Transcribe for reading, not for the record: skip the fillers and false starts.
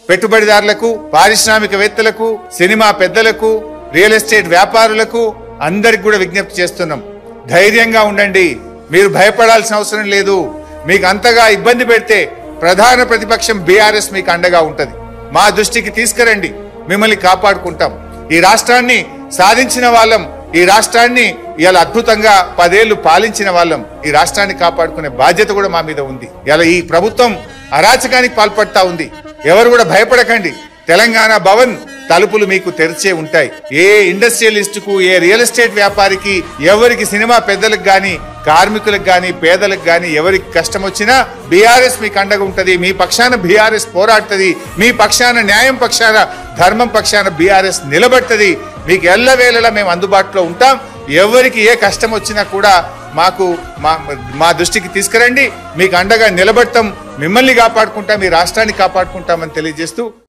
పెట్టుబడిదారులకు, పారిశ్రామికవేత్తలకు, సినిమా పెద్దలకు, రియల్ ఎస్టేట్ వ్యాపారులకు అందరికి కూడా విజ్ఞప్తి చేస్తున్నాం. ధైర్యంగా ఉండండి. మీరు భయపడాల్సిన అవసరం లేదు. మీకు అంతగా ఇబ్బంది పెడితే ప్రధాన ప్రతిపక్షం బీఆర్ఎస్ మీకు అండగా ఉంటది. మా దృష్టికి తీసుకురండి, మిమ్మల్ని కాపాడుకుంటాం. ఈ రాష్ట్రాన్ని సాధించిన వాళ్ళం, ఈ రాష్ట్రాన్ని ఇలా అద్భుతంగా 10 ఏళ్లు పాలించిన వాళ్ళం. ఈ రాష్ట్రాన్ని కాపాడుకునే బాధ్యత కూడా మా మీద ఉంది. ఇలా ఈ ప్రభుత్వం అరాచకానికి పాల్పడతా ఉంది. ఎవరు కూడా భయపడకండి. తెలంగాణ భవన్ తలుపులు మీకు తెరిచే ఉంటాయి. ఏ ఇండస్ట్రియలిస్ట్ కు, ఏ రియల్ ఎస్టేట్ వ్యాపారికి, ఎవరికి, సినిమా పెద్దలకు గాని, కార్మికులకు గాని, పేదలకు గాని ఎవరికి కష్టం వచ్చినా బీఆర్ఎస్ మీకు అండగా ఉంటది. మీ పక్షాన బీఆర్ఎస్ పోరాడుతుంది. మీ పక్షాన న్యాయం పక్షాన, ధర్మం పక్షాన బీఆర్ఎస్ నిలబడుతుంది. మీకు ఎల్లవేళలా మేము అందుబాటులో ఉంటాం. ఎవరికి ఏ కష్టం వచ్చినా కూడా మాకు మా దృష్టికి తీసుకురండి. మీకు అండగా నిలబడతాం, మిమ్మల్ని కాపాడుకుంటాం, మీ రాష్ట్రాన్ని కాపాడుకుంటామని తెలియజేస్తూ